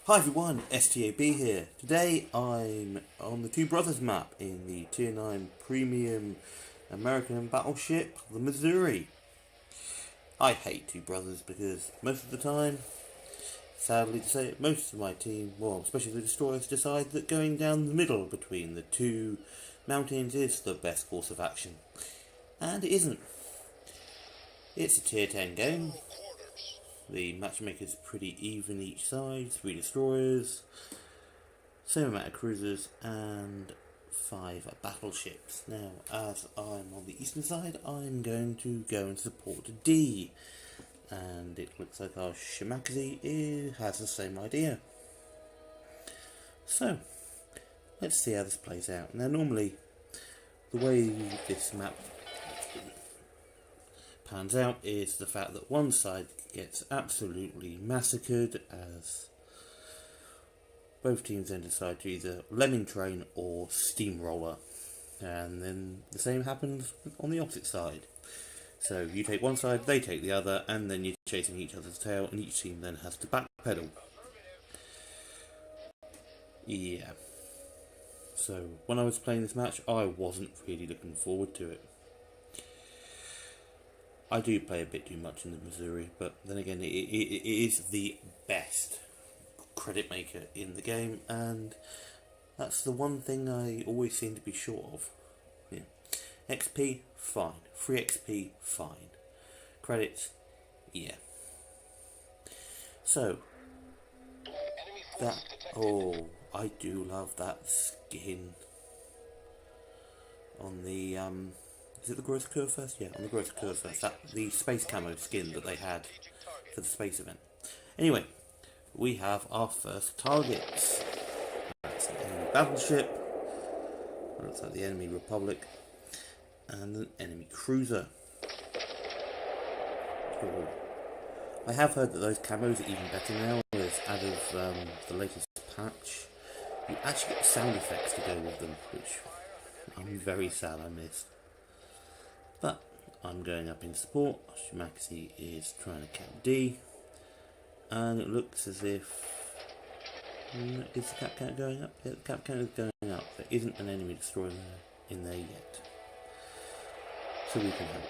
Hi everyone, STAB here. Today I'm on the Two Brothers map in the Tier 9 Premium American battleship, the Missouri. I hate Two Brothers because most of the time, sadly to say, most of my team, well especially the destroyers, decide that going down the middle between the two mountains is the best course of action. And it isn't. It's a Tier 10 game. The matchmaker's pretty even each side, 3 destroyers, same amount of cruisers, and 5 battleships. Now, as I'm on the eastern side, I'm going to go and support D. And it looks like our Shimakuzi has the same idea. So, let's see how this plays out. Now, normally, the way this map pans out is the fact that one side gets absolutely massacred as both teams then decide to either lemming train or steamroller, and then the same happens on the opposite side. So you take one side, they take the other, and then you're chasing each other's tail, and each team then has to backpedal. Yeah. So when I was playing this match, I wasn't really looking forward to it. I do play a bit too much in the Missouri, but then again, it is the best credit maker in the game, and that's the one thing I always seem to be short of. Yeah. XP, fine. Free XP, fine. Credits, yeah. So, that, oh, I do love that skin on the, is it the growth curve first? Yeah, on the growth curve first. The space camo skin that they had for the space event. Anyway, we have our first targets. That's an enemy battleship. Looks like the enemy Republic. And an enemy cruiser. Cool. I have heard that those camos are even better now, as out of the latest patch, you actually get sound effects to go with them, which I'm very sad I missed. But I'm going up in support. Shimakuzi is trying to cap D, and it looks as if is the cap count going up? Yeah, the cap count is going up. There isn't an enemy destroyer in there yet, so we can have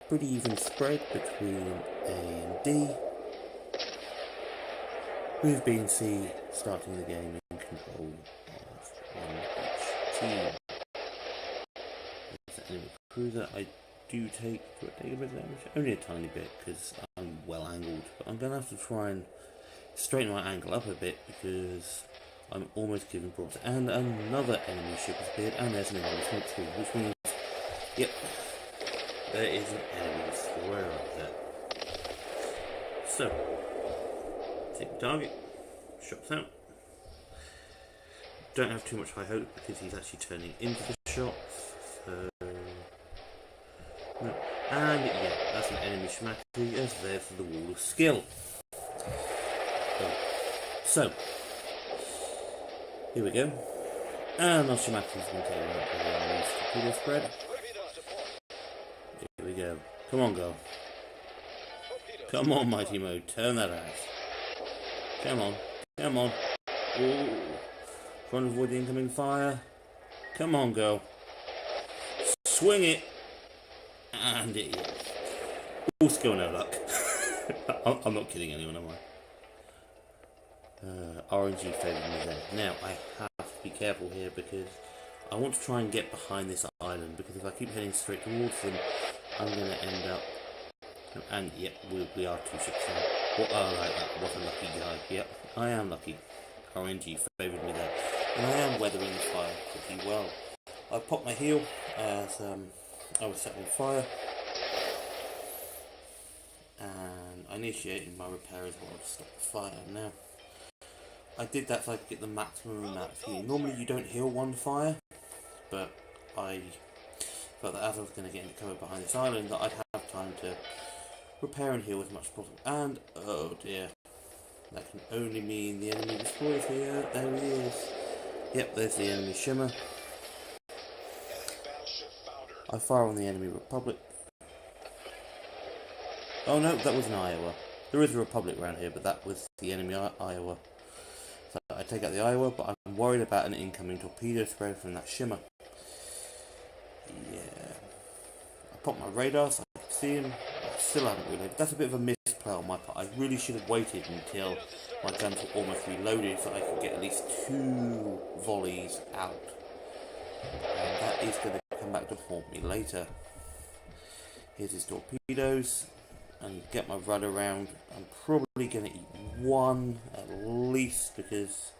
a pretty even spread between A and D, with B and C starting the game in control of one each team. There's the enemy cruiser. I do take a bit of damage, only a tiny bit because I'm well angled, but I'm going to have to try and straighten my angle up a bit because I'm almost giving broads. And another enemy ship has appeared, and there's an enemy smoke screen, which means, yep, there is an enemy destroyer up there. So, take the target, shots out. Don't have too much high hope because he's actually turning into the shots, so no. And yeah, that's an enemy Shimakuzi as there for the wall of skill. So, here we go. And our Shimakuzi's going to take out the enemy's torpedo spread. Here we go. Come on, girl. Come on, Mighty Mode. Turn that ass. Come on. Come on. Ooh. Trying to avoid the incoming fire. Come on, girl. Swing it. And it is. All skill, no luck. I'm not kidding anyone, am I? RNG favoured me there. Now, I have to be careful here because I want to try and get behind this island, because if I keep heading straight towards them, I'm going to end up... And, yep, we are 2 ships now. What, what a lucky guy. Yep, I am lucky. RNG favoured me there. And I am weathering the fire pretty well. I popped my heel as I was set on fire, and I initiated my repair as well to stop the fire. Now, I did that so I could get the maximum amount of healing. Normally you don't heal one fire, but I felt that as I was going to get into cover behind this island, that I'd have time to repair and heal as much as possible. And, oh dear, that can only mean the enemy destroyer's here. There he is. Yep, there's the enemy shimmer. I fire on the enemy Republic. Oh no, that was an Iowa. There is a Republic around here, but that was the enemy Iowa. So I take out the Iowa, but I'm worried about an incoming torpedo spread from that shimmer. Yeah. I pop my radar so I can see him. I still haven't reloaded. That's a bit of a misplay on my part. I really should have waited until my guns were almost reloaded so I could get at least 2 volleys out. And that is going to come back to haunt me later. Here's his torpedoes. And get my rudder around. I'm probably going to eat 1 at least because,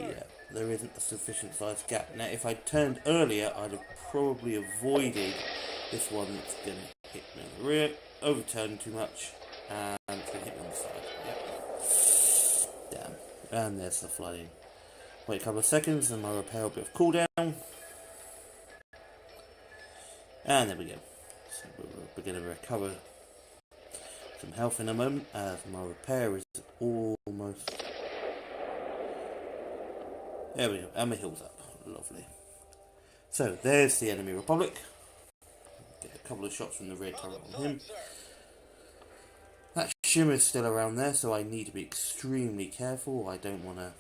yeah, there isn't a sufficient sized gap. Now, if I turned earlier, I'd have probably avoided this one that's going to hit me in the rear, overturn too much, and it's going to hit me on the side. Yep. Damn. And there's the flooding. Wait a couple of seconds and my repair will be of cooldown. And there we go. So we're going to recover some health in a moment as my repair is almost... There we go, and my heal's up. Lovely. So there's the enemy Republic. Get a couple of shots from the rear turret on him. That shimmer's still around there, so I need to be extremely careful. I don't want to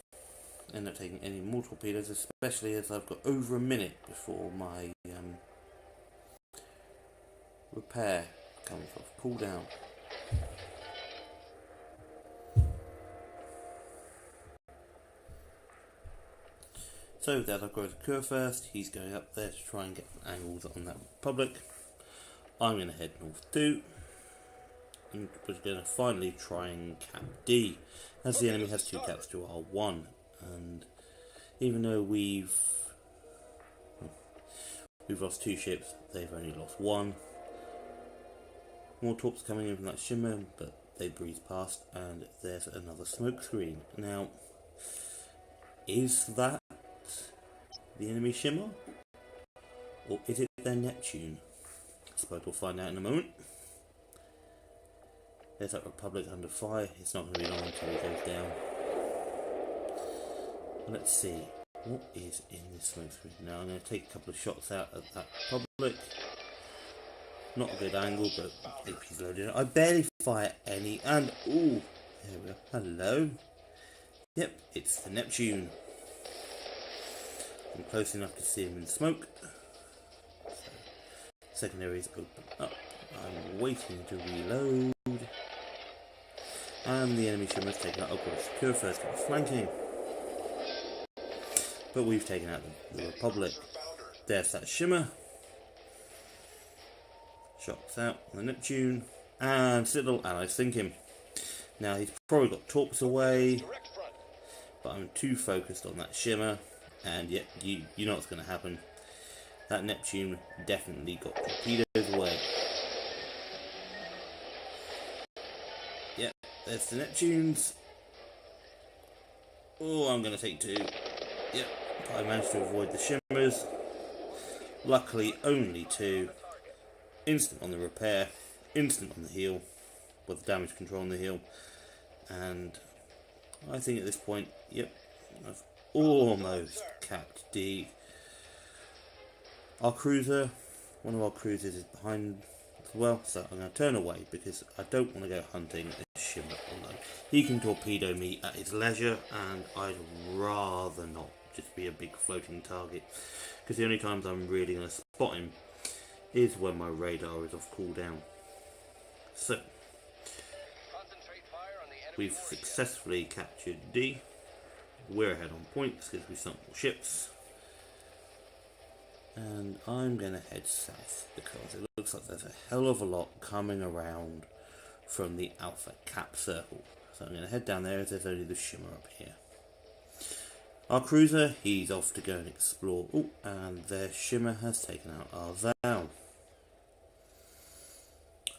end up taking any more torpedoes, especially as I've got over a minute before my repair comes off. Cool down. So there's our growth occur first. He's going up there to try and get angles on that Republic. I'm going to head north too. And we're going to finally try and cap D, as the enemy has 2 caps to our 1. And even though we've lost 2 ships, they've only lost 1. More torps coming in from that shimmer, but they breeze past, and there's another smoke screen. Now, is that the enemy shimmer, or is it their Neptune? I suppose we'll find out in a moment. There's that Republic under fire. It's not going to be long until it goes down. Let's see what is in this smoke screen. Now I'm going to take a couple of shots out of that Republic. Not a good angle, but he's loaded. I barely fire any, and ooh, there we go. Hello. Yep, it's the Neptune. I'm close enough to see him in smoke. So, secondaries open up. I'm waiting to reload. And the enemy shimmer's taken out upwards. Secure first, flanking. But we've taken out the Republic. There's that shimmer. Shots out on the Neptune. And Citadel allies sink him. Now he's probably got torps away. But I'm too focused on that shimmer. And yet, you know what's going to happen. That Neptune definitely got torpedoes away. Yep, there's the Neptunes. Oh, I'm going to take 2. Yep, I managed to avoid the shimmers. Luckily, only 2. Instant on the repair. Instant on the heel. With damage control on the heel. And I think at this point, yep, I've almost capped D. Our cruiser, one of our cruisers is behind as well, so I'm going to turn away because I don't want to go hunting a shimmer alone. He can torpedo me at his leisure, and I'd rather not just be a big floating target, because the only times I'm really going to spot him is when my radar is off cooldown. So, we've successfully captured D. We're ahead on points because we sunk more ships. And I'm going to head south because it looks like there's a hell of a lot coming around from the Alpha Cap Circle. So I'm going to head down there as there's only the shimmer up here. Our cruiser, he's off to go and explore. Oh, and their shimmer has taken out our Val. I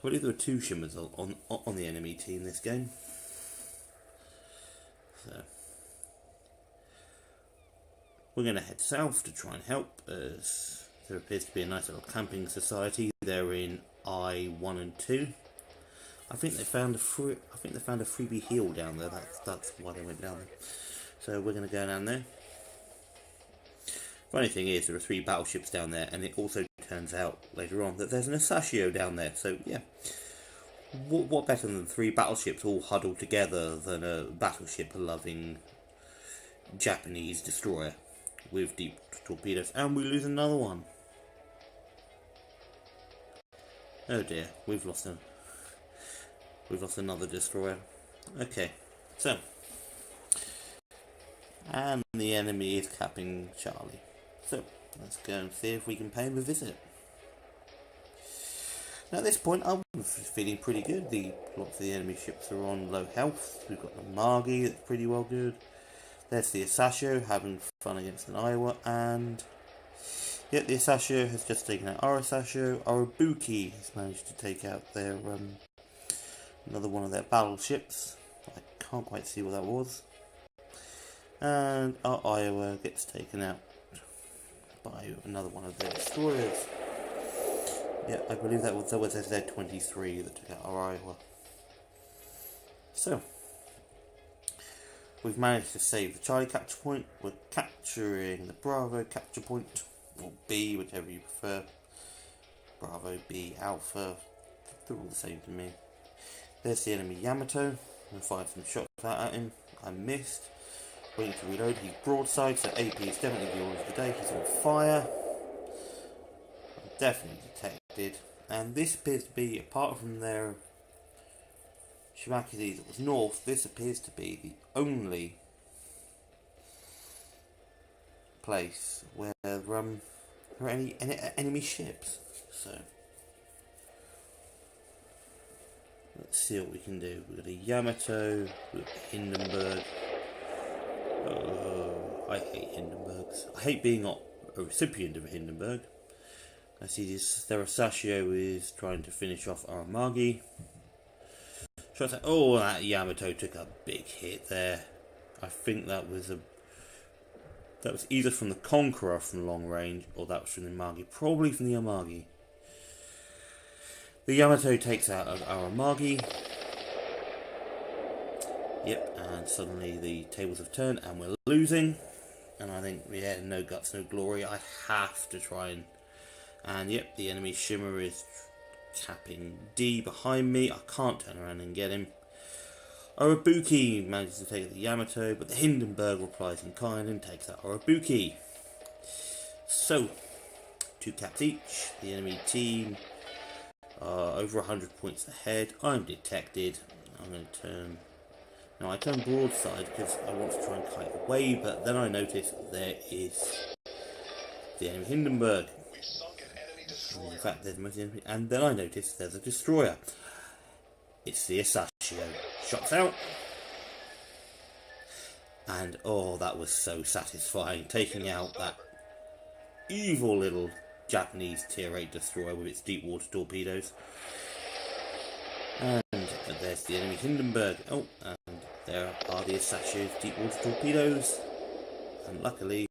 believe there were 2 shimmers on the enemy team this game. So we're going to head south to try and help, as there appears to be a nice little camping society. They're in I-1 and 2. I think they found a freebie heel down there. That's why they went down there. So we're going to go down there. Funny thing is, there are 3 battleships down there, and it also turns out later on that there's an Asashio down there. So yeah, what better than 3 battleships all huddled together than a battleship-loving Japanese destroyer with deep torpedoes? And we lose another one. Oh dear, we've lost another destroyer. Okay, so, and the enemy is capping Charlie. So let's go and see if we can pay him a visit. Now at this point, I'm feeling pretty good. Lots of the enemy ships are on low health. We've got the Margi, that's pretty well good. There's the Asashio having fun against an Iowa, and yet the Asashio has just taken out our Asashio. Our Ibuki has managed to take out their another one of their battleships. I can't quite see what that was. And our Iowa gets taken out by another one of their destroyers. Yeah, I believe that was a Z-23 that took out our Iowa. So, we've managed to save the Charlie capture point. We're capturing the Bravo capture point, or B, whichever you prefer. Bravo, B, Alpha, they're all the same to me. There's the enemy Yamato. I fired some shots out at him. I missed. Waiting to reload. He's broadside, so AP is definitely the order of the day. He's on fire. Definitely detected. And this appears to be, apart from their Shimakides that was north, this appears to be the only place where there are any enemy ships. So let's see what we can do. We've got a Yamato, we've got Hindenburg. Oh, I hate Hindenburgs. I hate being a recipient of a Hindenburg. I see their Asashio is trying to finish off our Margi. Oh, that Yamato took a big hit there. I think that was either from the Conqueror from long range, or that was from the Margi. Probably from the Amagi. The Yamato takes out our Amagi. Yep, and suddenly the tables have turned and we're losing. And I think, yeah, no guts, no glory. I have to try and yep, the enemy Shimmer is capping D behind me. I can't turn around and get him. Orobuki manages to take the Yamato, but the Hindenburg replies in kind and takes out Orobuki. So, 2 caps each. The enemy team are over 100 points ahead. I'm detected. I'm going to turn... Now I turn broadside because I want to try and kite away, but then I notice there is the enemy Hindenburg. In fact, there's most enemy, and then I notice there's a destroyer. It's the Asashio. Shots out. And oh, that was so satisfying, taking out that evil little Japanese Tier 8 destroyer with its deep water torpedoes. And there's the enemy Hindenburg. Oh, and there are the Asashio's deep water torpedoes. And luckily,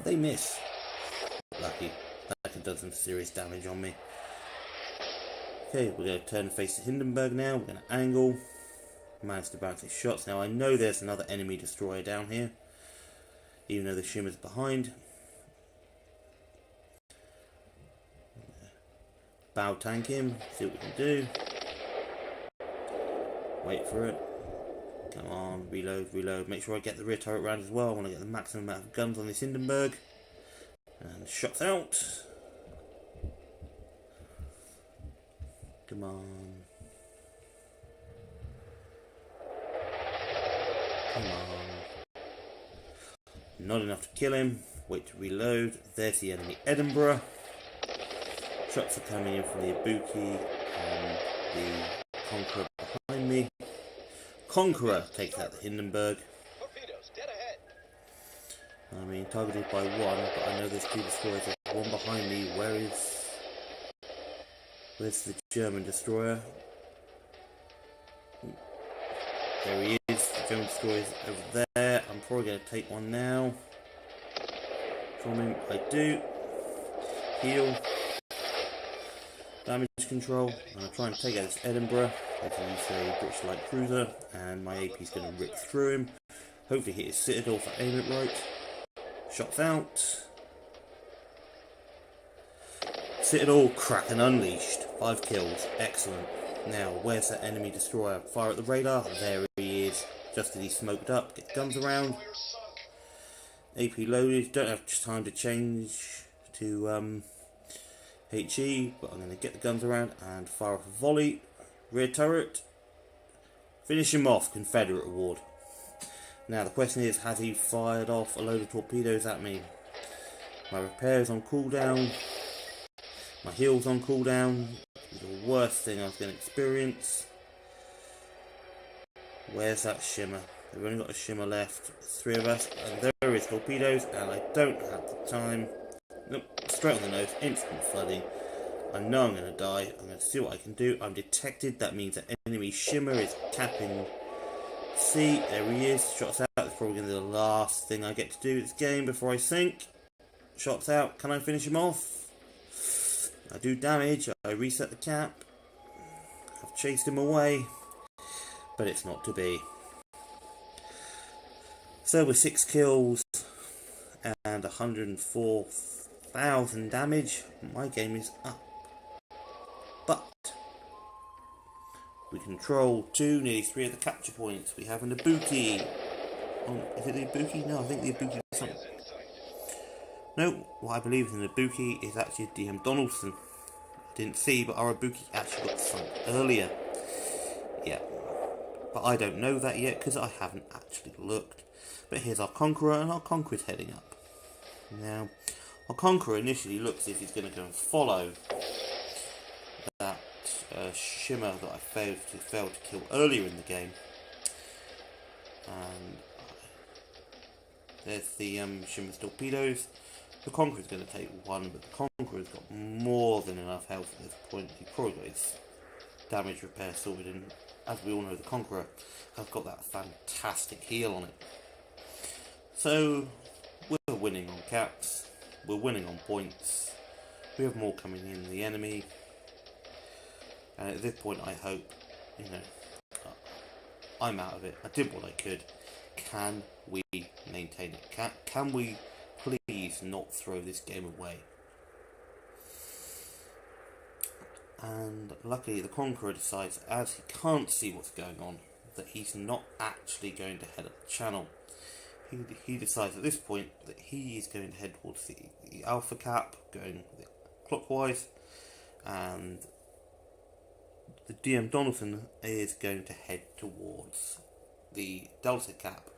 they miss. Lucky. That could have done some serious damage on me. Okay, we're going to turn and face the Hindenburg now. We're going to angle. Manage to bounce his shots. Now I know there's another enemy destroyer down here, even though the Shimmer's behind. Bow tank him, see what we can do. Wait for it. Come on, reload, reload. Make sure I get the rear turret round as well. I want to get the maximum amount of guns on this Hindenburg. And shots out. Come on. Come on. Not enough to kill him. Wait to reload. There's the enemy Edinburgh. Shots are coming in from the Ibuki and the Conqueror behind me. Conqueror takes out the Hindenburg. I mean, targeted by one, but I know there's 2 destroyers. There's one behind me. Where's the German destroyer? There he is. The German destroyer's over there. I'm probably going to take one now. From him, I do. Heal. Damage control. I'm going to try and take out this Edinburgh. I can use a British light cruiser, and my AP is going to rip through him. Hopefully hit his citadel if I aim it right. Shots out. Citadel, Kraken unleashed. 5 kills. Excellent. Now, where's that enemy destroyer? Fire at the radar. There he is. Just as he smoked up. Get guns around. AP loaded. Don't have time to change to HE, but I'm going to get the guns around and fire off a volley. Rear turret. Finish him off. Confederate award. Now the question is, has he fired off a load of torpedoes at me? My repairs on cooldown. My heals on cooldown. The worst thing I was going to experience. Where's that shimmer? We've only got a shimmer left. 3 of us. And there is torpedoes. And I don't have the time. Nope. Straight on the nose. Instant flooding. I know I'm going to die. I'm going to see what I can do. I'm detected. That means that enemy shimmer is capping C. There he is. Shots out. That's probably going to be the last thing I get to do this game before I sink. Shots out. Can I finish him off? I do damage. I reset the cap. I've chased him away. But it's not to be. So with 6 kills and 104,000 damage, my game is up. But we control 2, nearly 3 of the capture points. We have an Ibuki. Oh, is it the Ibuki? No, I think the Ibuki is something. No, what I believe in the Ibuki is actually DM Donaldson. I didn't see, but our Ibuki actually got sunk earlier. Yeah. But I don't know that yet because I haven't actually looked. But here's our Conqueror, and our Conqueror's heading up. Now, our Conqueror initially looks as if he's going to go and follow that shimmer that I failed to kill earlier in the game. And there's the shimmer's torpedoes. The Conqueror's going to take 1, but the Conqueror's got more than enough health at this point. He's probably got his damage repair sorted, and as we all know, the Conqueror has got that fantastic heal on it. So, we're winning on caps, we're winning on points, we have more coming in than the enemy, and at this point I hope, I'm out of it. I did what I could. Can we maintain it? Can we please not throw this game away? And luckily the Conqueror decides, as he can't see what's going on, that he's not actually going to head up the channel. He decides at this point that he is going to head towards the Alpha Cap, going clockwise, and the DM Donaldson is going to head towards the Delta Cap,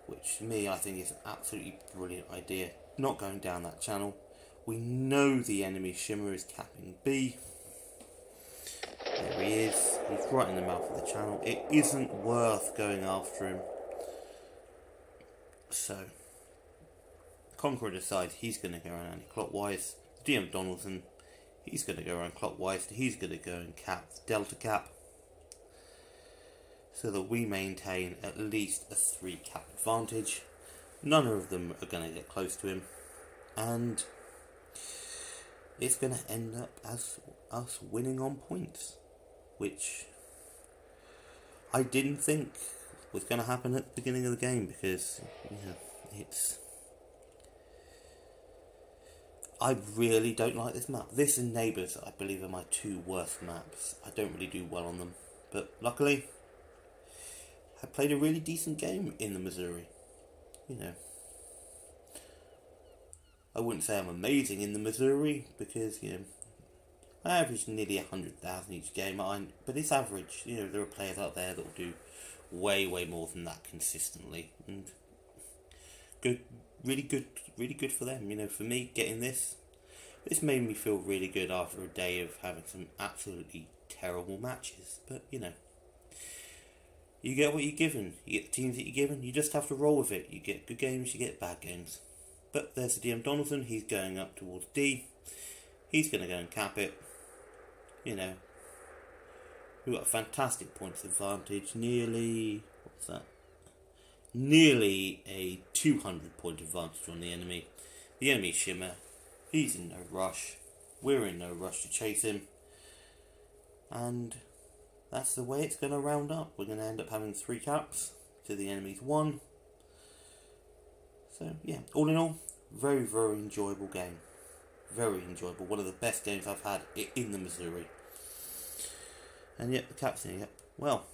which to me I think is an absolutely brilliant idea. Not going down that channel. We know the enemy shimmer is capping B. There he is. He's right in the mouth of the channel. It isn't worth going after him. So, Conqueror decides he's going to go around anti-clockwise. DM Donaldson, he's going to go around clockwise. He's going to go and cap the Delta Cap, so that we maintain at least a 3 cap advantage. None of them are going to get close to him, and it's going to end up as us winning on points, which I didn't think was going to happen at the beginning of the game, because I really don't like this map. This and Neighbours, I believe, are my 2 worst maps. I don't really do well on them, but luckily I played a really decent game in the Missouri. I wouldn't say I'm amazing in the Missouri, because I average nearly 100,000 each game, but it's average. There are players out there that will do way more than that consistently, and really good for them. For me, getting this made me feel really good after a day of having some absolutely terrible matches. But you get what you're given. You get the teams that you're given. You just have to roll with it. You get good games, you get bad games. But there's the DM Donaldson. He's going up towards D. He's going to go and cap it. We've got a fantastic points advantage. Nearly a 200 point advantage on the enemy. The enemy shimmer, he's in no rush. We're in no rush to chase him. And that's the way it's going to round up. We're going to end up having 3 caps to the enemy's 1. So yeah, all in all, very enjoyable game. Very enjoyable. One of the best games I've had in the Missouri. And yet the captain, yep. Well,